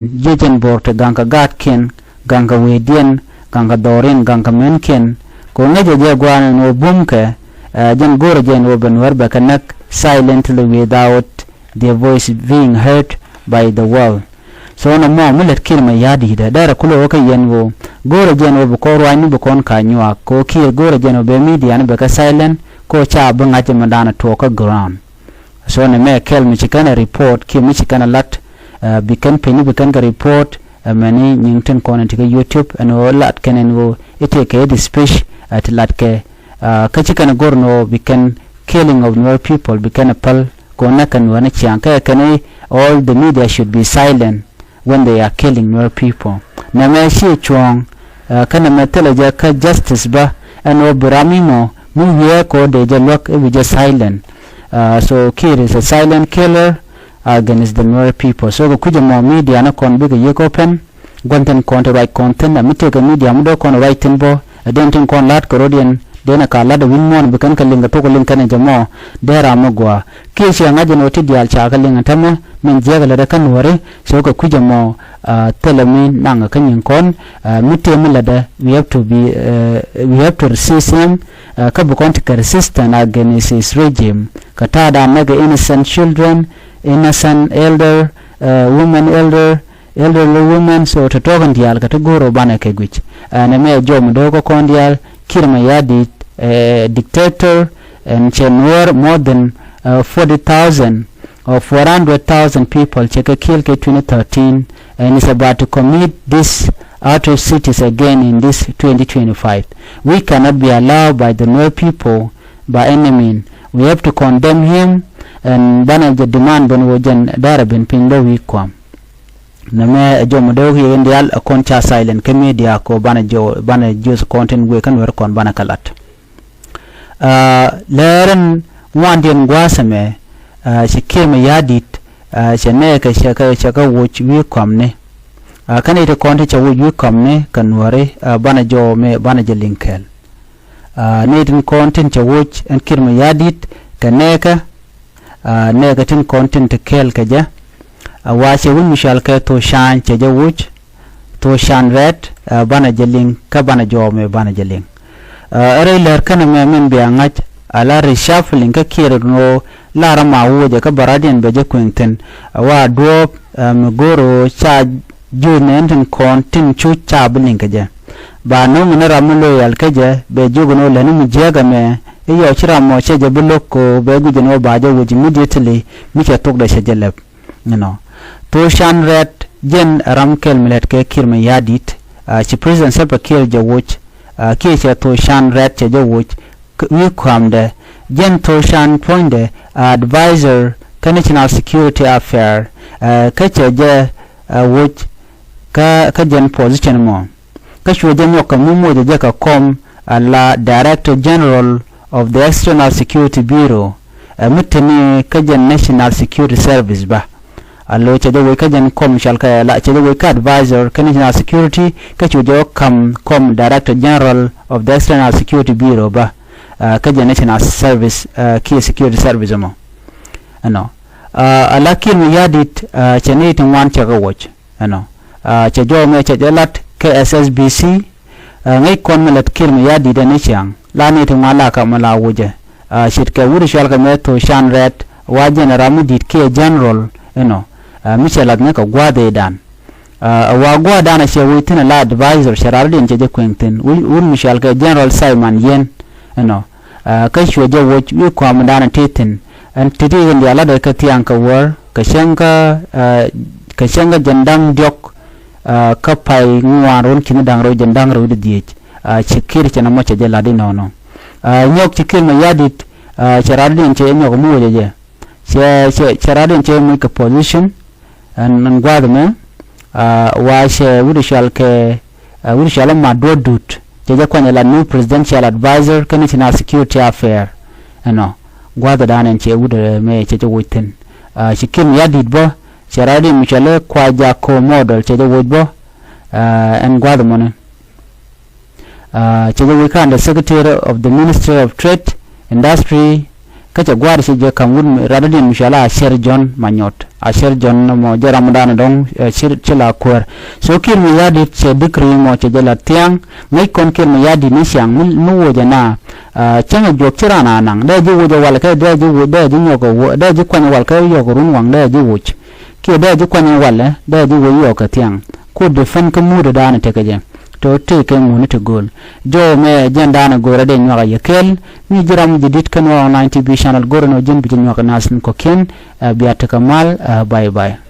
jejen borte ganka gatkin ganka wedien ganka dorin ganka menkin ko ngaje je gwana no bumke jen goro jen oben warba kanak silently without their voice being heard by the world. So na mo mulet kirma yadi da dara kulo okay yenwo goro jen obo ko rwani bo kon kanywa ko ki goro jen obe media ne be ka silent ko cha bunga je mandana to ka ground. So na me kel mi chikana report ki mi chikana lat bikan penny bikan ka report mani nyingten kono tika YouTube and lat kenen wo ite ke the speech at lat ke ka chikana gorno bikan killing of NUER people bikan pal kona kan wana chianka kane all the media should be silent when they are killing NUER people. Na me shi chuang kana metela ja ka justice ba and obramimo mu ye ko de ja look we just silent. So kid is a silent killer against the NUER people. So kuja mo media na kon biga yek open gwanten kon to right content na miteka media mudo kon right timbo dentin kon lat korodian dena ka lada winmon bikan kalinga to kolin kan jamo dera magwa kishi ngaje no tidial cha kalinga tama men jega lada kan wore so ko kuja mo telemin nanga kanyin kon mitemi lada we have to resist him ka bukon to resist against his regime katada mega innocent children innocent elderly women so to togan dial katagoro bana ke gwich na me jom dogo kondial kirma yadi dictator and NUER more than 40,000 or 400,000 people check a kill ke 2013 and is about to commit this atrocities again in this 2025. We cannot be allowed by the NUER people by any means. We have to condemn him and bana the demand ben wojen darabin pindo wikwam na me jomo do hi ndial koncha silent ke media ko bana juice content we kan wer kon bana kalat leren wandien gwasame shikeme yadit shene ka shaka wuch wikwam ne kan ite konte cha wuch wikwam ne kanware bana jo me bana je linkel ne tin content cha wuch en kirme yadit kaneka negative content kel kaja wache wun mishal ka to shan che jawuch to shan red bana jeling ka bana jome bana jeling are ler kana me men bi angach ala reshuffling ka kire no lara ma wuje ka baradien be je kwenten wa do goro cha junen content chu cha bling kaja ba no mun ramulo yal kaja be jugono lanu mu jega me iyo chira mo che je buloko be gujeno baje wuji immediately mike tok da shejelab to shan red jen ramkel milet ke kirma yadit chi president sepa kir je wuch ke che to shan red che je wuch wi kwamde jen to shan poinde advisor national security affair ka che je wuch ka jen position mo ka shwo je mo ka mumo je ka kom la director general of the External Security Bureau mutani kajan National Security Service ba allo che do kajan commercial ka la che do ka advisor ka National Security ka che do com Director General of the External Security Bureau ba kajan National Service ki Security Service mo alakin yadit che ne tin wan che go watch che do me che lat KSSBC ngai kon melat kirma yadi da ne chiang lani to mala ka mala wuje shit ke wuri shal ka meto shan red wa general dit ke general michelat ne ka gwade dan wa gwada na she witina la advisor sharar din je kwenten wuri michel ka general Simon yen ka shoje wuch wi ko amdana titin an titi wen ya la da ka tian ka war ka shenga jandang diok ka pai ngwaron kin dangro jandang ro diech chikir chana mocha je ladi no nyok chikir ma yadit charadin che nyok mu je charadin che mu ka position an gwadme wa she wurishal ke wurishal ma dodut je kwanya la new presidential advisor ka national security affair gwada danen che wude me che wutin chikir yadit bo charadin mu chale kwa ja ko model che wudbo an gwadmo the Secretary of the Ministry of Trade, Industry, ka cha gwar si je kamun radadin mishala sher John manyot a sher John mo je Ramadan dong chila kwar so kir mi yadi che dikri mo che jela tiang ngai kon kir mi yadi ni siang mu wo jana changa jok chirana nang de ji wo je wal ka de ji wo de ji nyoko de ji kwan wal ka yo ko run wang de ji wo ki de ji kwan wal de ji wo yo ka tiang ko de fan ka mu da na te ka je to te ke mu ne to gol jo me jenda na gora de nyora yekel ni jiram jidit kan wa online tv channel gora no jin bi nyora nas ko ken biata kamal bye bye